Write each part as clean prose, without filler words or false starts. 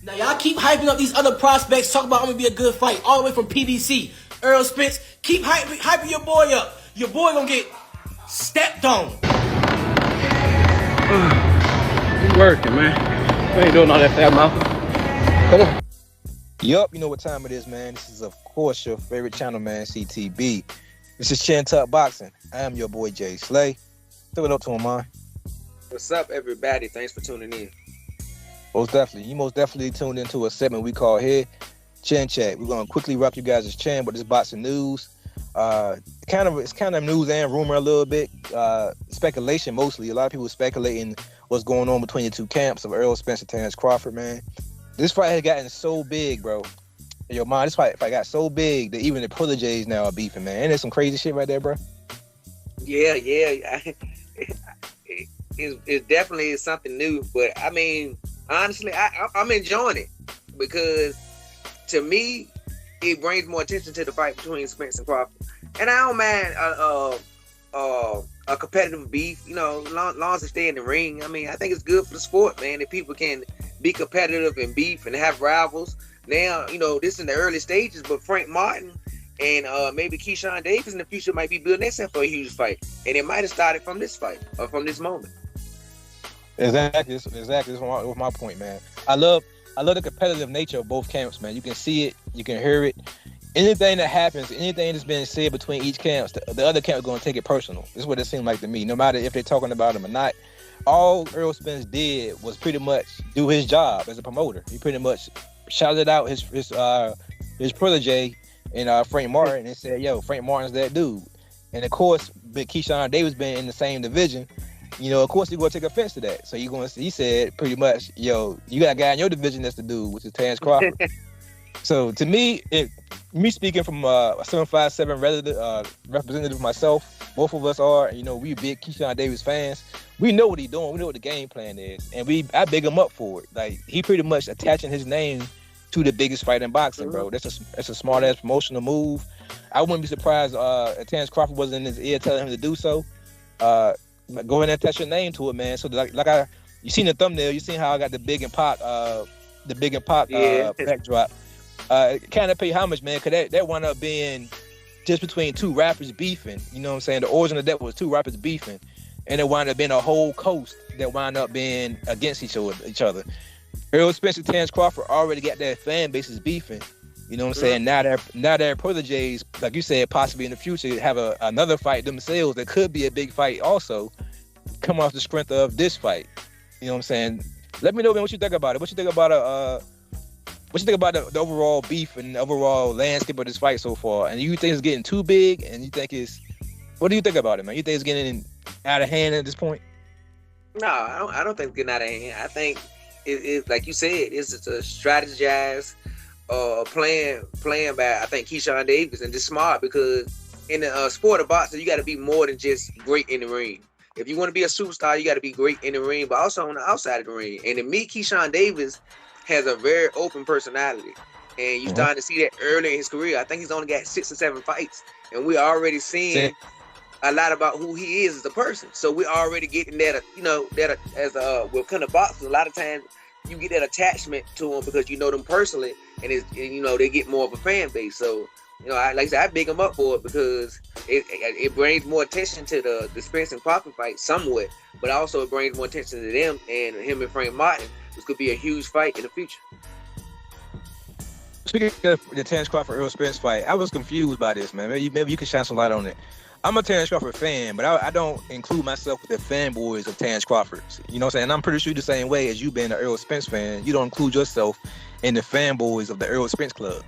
Now y'all keep hyping up these other prospects, talking about I'm gonna be a good fight, all the way from PBC. Earl Spence, keep hyping your boy up. Your boy gonna get stepped on. It's working, man. We ain't doing all that fat mouth. Come on. Yup, you know what time it is, man. This is, of course, your favorite channel, man, CTB. This is Chin Tuck Boxing. I am your boy, Jay Slay. Throw it up to him, man. What's up, everybody? Thanks for tuning in. Most definitely. You most definitely tuned into a segment we call here Chin Chat. We're going to quickly rock you guys' chin with this boxing news. It's kind of news and rumor a little bit. Speculation mostly. A lot of people speculating what's going on between the two camps of Errol Spence and Terrence Crawford, man. This fight has gotten so big, bro. Yo, man, this fight got so big that even the proteges now are beefing, man. Ain't there some crazy shit right there, bro? Yeah. It definitely is something new, but I mean, honestly, I'm enjoying it because to me, it brings more attention to the fight between Spence and Crawford. And I don't mind a competitive beef, you know, long as they stay in the ring. I mean, I think it's good for the sport, man, that people can be competitive and beef and have rivals. Now, you know, this is in the early stages, but Frank Martin and maybe Keyshawn Davis in the future might be building themselves for a huge fight. And it might have started from this fight or from this moment. Exactly. That's my point, man. I love the competitive nature of both camps, man. You can see it, you can hear it. Anything that happens, anything that's been said between each camp, the other camp is going to take it personal. This is what it seemed like to me. No matter if they're talking about him or not, all Errol Spence did was pretty much do his job as a promoter. He pretty much shouted out his protege and Frank Martin and said, "Yo, Frank Martin's that dude." And of course, Big Keyshawn Davis being in the same division, you know, of course he's gonna take offense to that. So he said pretty much, "Yo, you got a guy in your division that's the dude," which is Terrence Crawford. So to me, me speaking from a 757 representative myself, both of us are, you know, we big Keyshawn Davis fans. We know what he's doing. We know what the game plan is, and I big him up for it. Like, he pretty much attaching his name to the biggest fight in boxing, bro. That's a smart ass promotional move. I wouldn't be surprised if Terrence Crawford wasn't in his ear telling him to do so. Go ahead and attach your name to it, man. So you seen the thumbnail, you seen how I got the Big and Pop backdrop. Kind of pay homage, man, because that wound up being just between two rappers beefing. You know what I'm saying? The origin of that was two rappers beefing, and it wound up being a whole coast that wound up being against each other. Errol Spence and Terrence Crawford already got their fan bases beefing. You know what I'm saying? Now their proteges, like you said, possibly in the future have another fight themselves that could be a big fight also, come off the strength of this fight. You know what I'm saying? Let me know, man, what you think about it. What you think about the overall beef and the overall landscape of this fight so far? And you think it's getting too big? And you think what do you think about it, man? You think it's getting out of hand at this point? No, I don't think it's getting out of hand. I think it's like you said, it's just a strategized playing by, I think, Keyshawn Davis, and just smart, because in the sport of boxing, you got to be more than just great in the ring. If you want to be a superstar, you got to be great in the ring, but also on the outside of the ring. And to me, Keyshawn Davis has a very open personality, and you're starting to see that early in his career. I think he's only got 6 or 7 fights, and we're already seeing a lot about who he is as a person. So we're already getting that, you know, that as with kind of boxers, a lot of times you get that attachment to them because you know them personally, and you know, they get more of a fan base. So, you know, like I said, I big them up for it because it brings more attention to the Spence and Crawford fight somewhat, but also it brings more attention to them and him and Frank Martin, which could be a huge fight in the future. Speaking of the Terrence Crawford Errol Spence fight, I was confused by this, man. Maybe you can shine some light on it. I'm a Terrence Crawford fan, but I don't include myself with the fanboys of Terrence Crawford. You know what I'm saying? And I'm pretty sure the same way as you being an Errol Spence fan, you don't include yourself in the fanboys of the Errol Spence club.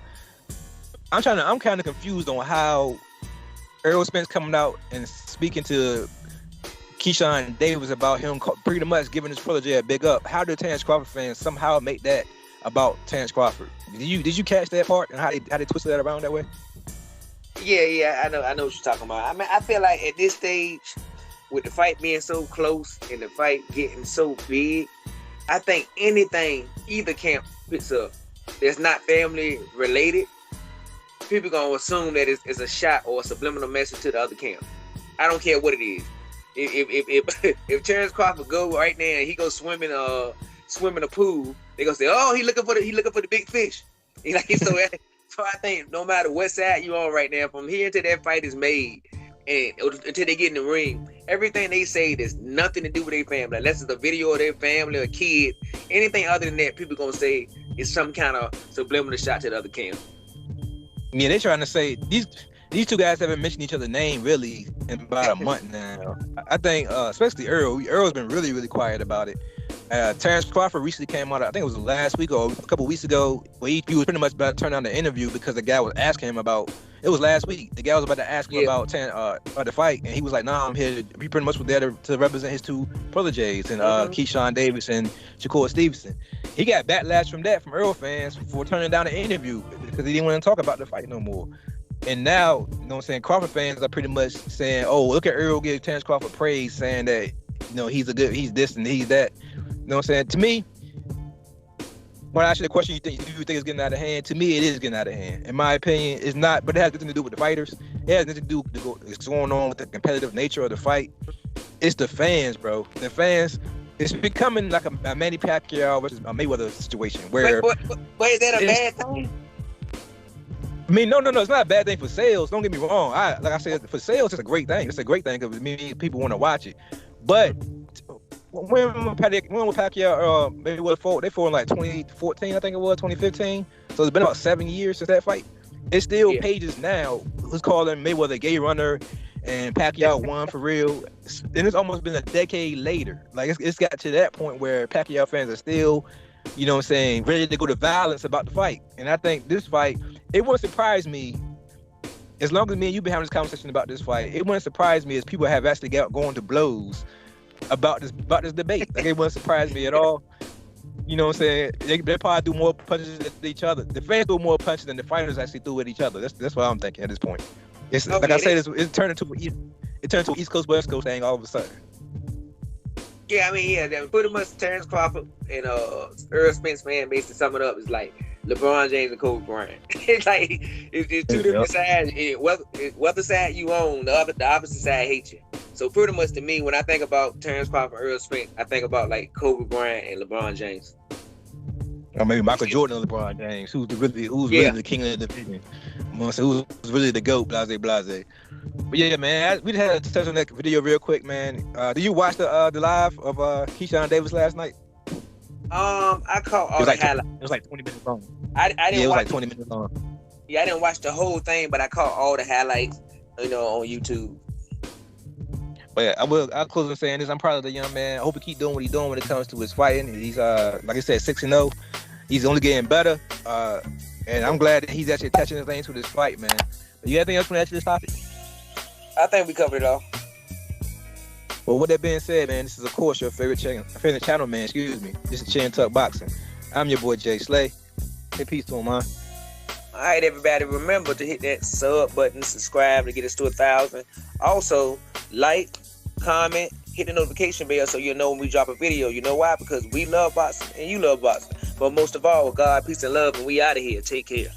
I'm kind of confused on how Errol Spence coming out and speaking to Keyshawn Davis about him pretty much giving his protege a big up. How did Terrence Crawford fans somehow make that about Terrence Crawford? Did you catch that part and how they twisted that around that way? Yeah, I know what you're talking about. I mean, I feel like at this stage, with the fight being so close and the fight getting so big, I think anything either camp picks up that's not family related, people gonna assume that it's a shot or a subliminal message to the other camp. I don't care what it is. If Terrence Crawford go right now and he goes swimming a pool they gonna say, "Oh, he looking for the big fish." So I think no matter what side you on right now, from here until that fight is made, and until they get in the ring, everything they say there's nothing to do with their family. Unless it's a video of their family or kid, anything other than that, people gonna say is some kind of subliminal shot to the other camp. Yeah, they're trying to say these two guys haven't mentioned each other's name really in about a month now. I think, especially Earl. Earl's been really, really quiet about it. Terrence Crawford recently came out, I think it was last week or a couple weeks ago, where he was pretty much about to turn down the interview because the guy was asking him about, it was last week, the guy was about to ask him about the fight, and he was like, nah, I'm here to, he pretty much was there to represent his two proteges, and Keyshawn Davis and Shakur Stevenson. He got backlash from Earl fans for turning down the interview because he didn't want to talk about the fight no more. And now, you know what I'm saying, Crawford fans are pretty much saying, oh, look at Earl give Terrence Crawford praise, saying that, you know, he's this and he's that. You know what I'm saying? To me, when I ask you the question, do you think it's getting out of hand? To me, it is getting out of hand. In my opinion, it's not, but it has nothing to do with the fighters. It has nothing to do with what's going on with the competitive nature of the fight. It's the fans, bro. The fans, it's becoming like a Manny Pacquiao versus a Mayweather situation where... But is that a bad thing? I mean, no, it's not a bad thing for sales. Don't get me wrong. Like I said, for sales, it's a great thing. It's a great thing because people want to watch it. But when Pacquiao maybe they fought in like 2014, I think it was 2015. So it's been about 7 years since that fight. It's still pages now who's calling Mayweather a gay runner and Pacquiao won for real. And it's almost been a decade later. Like it's got to that point where Pacquiao fans are still, you know what I'm saying, ready to go to violence about the fight. And I think this fight, it wouldn't surprise me, as long as me and you been having this conversation about this fight, it wouldn't surprise me as people have actually going to blows about this debate. Like, it wouldn't surprise me at all. You know what I'm saying? They probably do more punches at each other. The fans do more punches than the fighters actually do at each other. That's what I'm thinking at this point. It's like I said, it turned into an East Coast West Coast thing all of a sudden. Yeah, I mean, pretty much Terrence Crawford and Earl Spence, man, basically sum it up is like LeBron James and Kobe Bryant. It's like it's two different sides. Whether side you own, the opposite side hates you. So pretty much to me, when I think about Terrence Crawford and Earl Spence, I think about like Kobe Bryant and LeBron James. Or maybe Michael Jordan and LeBron James, who's really the king of the division. Who's really the GOAT, blase. But yeah, man, we just had to touch on that video real quick, man. Did you watch the live of Keyshawn Davis last night? I caught all the highlights. It was like 20 minutes long. I didn't it was watch like 20 minutes long. Yeah, I didn't watch the whole thing, but I caught all the highlights, on YouTube. But yeah, I'll close with saying this. I'm proud of the young man. I hope he keep doing what he's doing when it comes to his fighting. He's like I said, 6-0. He's only getting better. And I'm glad that he's actually attaching his lane to this fight, man. But you got anything else to add to this topic? I think we covered it all. Well, with that being said, man, this is of course your favorite channel, man. Excuse me. This is Chin Tuck Boxing. I'm your boy Jay Slay. Say peace to him, man. All right, everybody, remember to hit that sub button, subscribe to get us to 1,000. Also, like, comment, hit the notification bell so you'll know when we drop a video. You know why? Because we love boxing and you love boxing. But most of all, God, peace, and love, and we out of here. Take care.